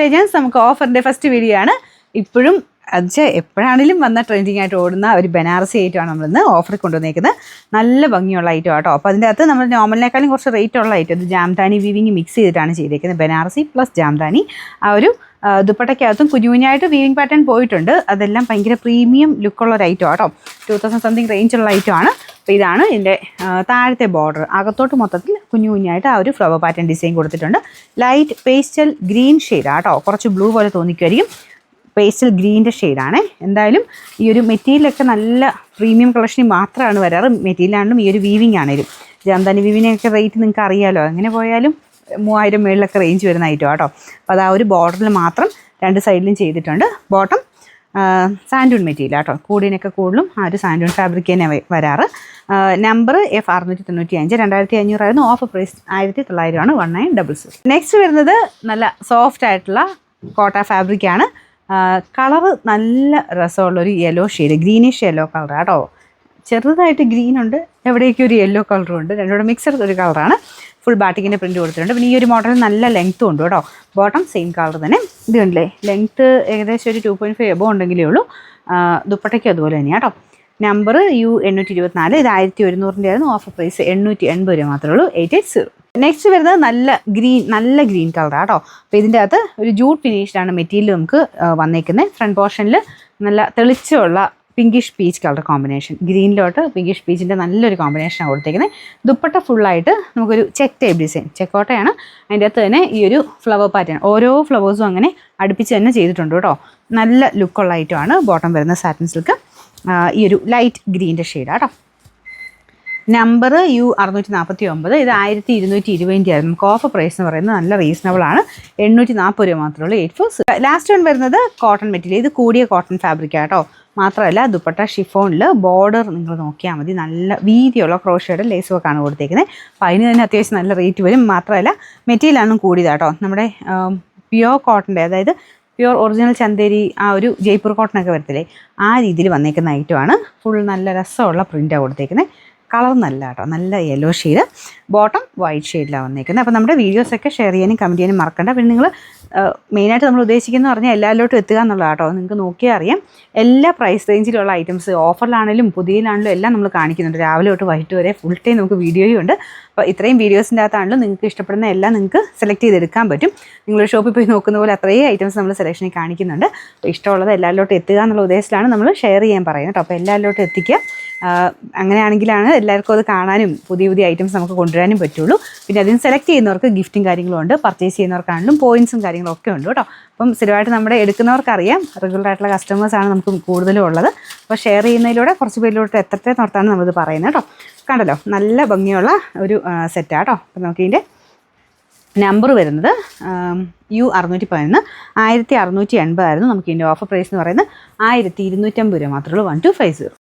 Legends നമുക്ക് ഓഫറിൻ്റെ first video ആണ്. ഇപ്പോഴും അത് എപ്പോഴാണെങ്കിലും വന്ന ട്രെൻഡിങ് ആയിട്ട് ഓടുന്ന ഒരു ബനാറസി ഐറ്റമാണ് നമ്മളിന്ന് ഓഫറിൽ കൊണ്ടുവന്നേക്കുന്നത്. നല്ല ഭംഗിയുള്ള ഐറ്റം ആട്ടോ. അപ്പോൾ അതിൻ്റെ അകത്ത് നമ്മൾ നോർമലിനേക്കാളും കുറച്ച് റേറ്റ് ഉള്ള ഐറ്റം. ഇത് ജാംദാനി വീവിങ് മിക്സ് ചെയ്തിട്ടാണ് ചെയ്തേക്കുന്നത്. ബനാറസി പ്ലസ് ജാംദാനി. ആ ഒരു ദുപ്പട്ടയ്ക്കകത്തും കുഞ്ഞുകുഞ്ഞായിട്ട് വീവിങ് പാറ്റേൺ പോയിട്ടുണ്ട്. അതെല്ലാം ഭയങ്കര പ്രീമിയം ലുക്കുള്ള ഒരു ഐറ്റം ആട്ടോ. 2000 സംതിങ് റേഞ്ചുള്ള ഐറ്റമാണ്. അപ്പോൾ ഇതാണ് ഇതിൻ്റെ താഴത്തെ ബോർഡർ. അകത്തോട്ട് മൊത്തത്തിൽ കുഞ്ഞു കുഞ്ഞായിട്ട് ആ ഒരു ഫ്ലവർ പാറ്റേൺ ഡിസൈൻ കൊടുത്തിട്ടുണ്ട്. ലൈറ്റ് പേസ്റ്റൽ ഗ്രീൻ ഷെയ്ഡാട്ടോ. കുറച്ച് ബ്ലൂ പോലെ തോന്നിക്കുമായിരിക്കും. പേസ്റ്റൽ ഗ്രീൻ്റെ ഷെയ്ഡാണ്. എന്തായാലും ഈ ഒരു മെറ്റീരിയലൊക്കെ നല്ല പ്രീമിയം കളക്ഷനിൽ മാത്രമാണ് വരാറ്. മെറ്റീരിയലാണെങ്കിലും ഈ ഒരു വീവിങ് ആണെങ്കിലും ജാംദാനി വീവിനൊക്കെ റേറ്റ് നിങ്ങൾക്ക് അറിയാമല്ലോ. അങ്ങനെ പോയാലും 3000 മേളിലൊക്കെ റേഞ്ച് വരുന്ന ഐറ്റം ആട്ടോ. അപ്പോൾ അത് ആ ഒരു ബോർഡറിൽ മാത്രം രണ്ട് സൈഡിലും ചെയ്തിട്ടുണ്ട്. ബോട്ടം സാൻഡൂൺ മെറ്റീരിയൽ ആട്ടോ. കൂടിനൊക്കെ കൂടുതലും ആ ഒരു സാൻഡൂൺ ഫാബ്രിക് തന്നെ വരാറ്. നമ്പർ F695 2500 ആയിരുന്നു. ഓഫർ പ്രൈസ് 1900 ആണ്. 1900. നെക്സ്റ്റ് വരുന്നത് നല്ല സോഫ്റ്റ് ആയിട്ടുള്ള കോട്ട ഫാബ്രിക്കാണ്. കളറ് നല്ല രസമുള്ളൊരു yellow shade, greenish yellow colour ആട്ടോ. ചെറുതായിട്ട് ഗ്രീനുണ്ട്, എവിടേക്കും ഒരു യെല്ലോ കളറും ഉണ്ട്. രണ്ടുകൂടെ മിക്സഡ് ഒരു കളറാണ്. ഫുൾ ബാറ്റിക്കിൻ്റെ പ്രിൻറ്റ് കൊടുത്തിട്ടുണ്ട്. പിന്നെ ഈ ഒരു മോഡൽ നല്ല ലെങ്ത്തും ഉണ്ട് കേട്ടോ. ബോട്ടം സെയിം കളർ തന്നെ. ഇത് കണ്ടില്ലേ, ലെങ്ത്ത് ഏകദേശം ഒരു 2.5 എബോ ഉണ്ടെങ്കിലേ ഉള്ളൂ. ദുപ്പട്ടയ്ക്കും അതുപോലെ തന്നെയാണ് കേട്ടോ. Number U824. ഇത് 1100 ആയിരുന്നു. ഓഫർ പ്രൈസ് 880 രൂപ മാത്രമേ ഉള്ളൂ. 880. നെക്സ്റ്റ് വരുന്നത് നല്ല ഗ്രീൻ കളറാണ് കേട്ടോ. അപ്പോൾ ഇതിൻ്റെ അകത്ത് ഒരു ജൂട്ട് ഫിനിഷ്ഡാണ് മെറ്റീരിയൽ നമുക്ക് വന്നേക്കുന്നത്. ഫ്രണ്ട് പോർഷനിൽ നല്ല തെളിച്ചുള്ള പിങ്കിഷ് പീച്ച് കളർ കോമ്പിനേഷൻ. ഗ്രീനിലോട്ട് പിങ്കിഷ് പീച്ചിൻ്റെ നല്ലൊരു കോമ്പിനേഷനാണ് കൊടുത്തേക്കുന്നത്. ദുപ്പട്ട ഫുള്ളായിട്ട് നമുക്കൊരു ചെക്ക് ടൈപ്പ് ഡിസൈൻ, ചെക്കോട്ടയാണ്. അതിൻ്റെ അകത്ത് തന്നെ ഈ ഒരു ഫ്ലവർ പാറ്റേൺ, ഓരോ ഫ്ലവേഴ്സും അങ്ങനെ അടുപ്പിച്ച് തന്നെ ചെയ്തിട്ടുണ്ട് കേട്ടോ. നല്ല ലുക്കുള്ള ഐറ്റമാണ്. ബോട്ടം വരുന്ന സാറ്റിൻ സിൽക്ക്, ഈ ഒരു ലൈറ്റ് ഗ്രീൻ്റെ ഷെയ്ഡാണ് കേട്ടോ. Number U649. ഇത് 1220 ആയിരുന്നു. നമുക്ക് ഓഫർ പ്രൈസ് എന്ന് പറയുന്നത് നല്ല റീസണബിൾ ആണ്. 840 രൂപ മാത്രമേ ഉള്ളൂ. 84. ലാസ്റ്റ് വൺ വരുന്നത് കോട്ടൺ മെറ്റീരിയൽ. ഇത് കൂടിയ കോട്ടൺ ഫാബ്രിക് ആട്ടോ. മാത്രമല്ല ദുപ്പട്ട ഷിഫോണിൽ ബോർഡർ നിങ്ങൾ നോക്കിയാൽ മതി. നല്ല വീതിയുള്ള ക്രോഷയുടെ ലേസ് വർക്കാണ് കൊടുത്തേക്കുന്നത്. അപ്പോൾ അതിന് തന്നെ അത്യാവശ്യം നല്ല റേറ്റ് വരും. മാത്രമല്ല മെറ്റീരിയലാണ് കൂടിയതാട്ടോ. നമ്മുടെ പ്യുവർ കോട്ടൻ്റെ, അതായത് പ്യുവർ ഒറിജിനൽ ചന്തേരി, ആ ഒരു ജയ്പൂർ കോട്ടനൊക്കെ വരത്തില്ലേ, ആ രീതിയിൽ വന്നേക്കുന്ന ഐറ്റമാണ്. ഫുൾ നല്ല രസമുള്ള പ്രിൻ്റാണ് കൊടുത്തേക്കുന്നത്. കളർ നല്ല കേട്ടോ, നല്ല യെല്ലോ ഷെയ്ഡ്. ബോട്ടം വൈറ്റ് ഷെയ്ഡിലാണ് വന്നേക്കുന്നത്. അപ്പോൾ നമ്മുടെ വീഡിയോസൊക്കെ ഷെയർ ചെയ്യാനും കമൻറ്റ് ചെയ്യാനും മറക്കണ്ട. പിന്നെ നിങ്ങൾ മെയിനായിട്ട് നമ്മൾ ഉദ്ദേശിക്കുന്നത് പറഞ്ഞാൽ എല്ലാവരിലോട്ടും എത്തുക എന്നുള്ളതാണ് കേട്ടോ. നിങ്ങൾക്ക് നോക്കിയാൽ അറിയാം, എല്ലാ പ്രൈസ് റേഞ്ചിലുള്ള ഐറ്റംസ് ഓഫറിലാണെങ്കിലും പുതിയതിലാണെങ്കിലും എല്ലാം നമ്മൾ കാണിക്കുന്നുണ്ട്. രാവിലെ തൊട്ട് വൈകിട്ട് വരെ ഫുൾ ടൈം നമുക്ക് വീഡിയോയും ഉണ്ട്. അപ്പോൾ ഇത്രയും വീഡിയോസിൻ്റെ അകത്താണെങ്കിലും നിങ്ങൾക്ക് ഇഷ്ടപ്പെടുന്ന എല്ലാം നിങ്ങൾക്ക് സെലക്ട് ചെയ്തെടുക്കാൻ പറ്റും. നിങ്ങൾ ഷോപ്പിൽ പോയി നോക്കുന്ന പോലെ അത്രയും ഐറ്റംസ് നമ്മൾ സെലക്ഷനിൽ കാണിക്കുന്നുണ്ട്. അപ്പോൾ ഇഷ്ടമുള്ളത് എല്ലാവരിലോട്ടും എത്തുക എന്നുള്ള ഉദ്ദേശത്തിലാണ് നമ്മൾ ഷെയർ ചെയ്യാൻ പറയുന്നത് കേട്ടോ. അപ്പോൾ എല്ലാവരിലോട്ടും എത്തിക്കുക. അങ്ങനെയാണെങ്കിലാണ് എല്ലാവർക്കും അത് കാണാനും പുതിയ പുതിയ ഐറ്റംസ് നമുക്ക് കൊണ്ടുവരാനും പറ്റുള്ളൂ. പിന്നെ അതിന് സെലക്ട് ചെയ്യുന്നവർക്ക് ഗിഫ്റ്റും കാര്യങ്ങളും ഉണ്ട്. പർച്ചേസ് ചെയ്യുന്നവർക്കാണെങ്കിലും പോയിൻറ്റ്സും കാര്യങ്ങളും ഒക്കെ ഉണ്ട് കേട്ടോ. അപ്പം സ്ഥിരമായിട്ട് നമ്മുടെ എടുക്കുന്നവർക്കറിയാം, റെഗുലർ ആയിട്ടുള്ള കസ്റ്റമേഴ്സാണ് നമുക്ക് കൂടുതലും ഉള്ളത്. അപ്പോൾ ഷെയർ ചെയ്യുന്നതിലൂടെ കുറച്ച് പേരിലോട്ട് എത്തട്ടെ നടത്താണ് നമ്മളിത് പറയുന്നത് കേട്ടോ. കണ്ടല്ലോ, നല്ല ഭംഗിയുള്ള ഒരു സെറ്റാണ് കേട്ടോ. അപ്പോൾ നമുക്കിതിൻ്റെ നമ്പർ വരുന്നത് U611. 1680 ആയിരുന്നു. നമുക്ക് ഇതിൻ്റെ ഓഫർ പ്രൈസ് എന്ന് പറയുന്നത് 1250 രൂപ മാത്രമേ ഉള്ളൂ. 1250.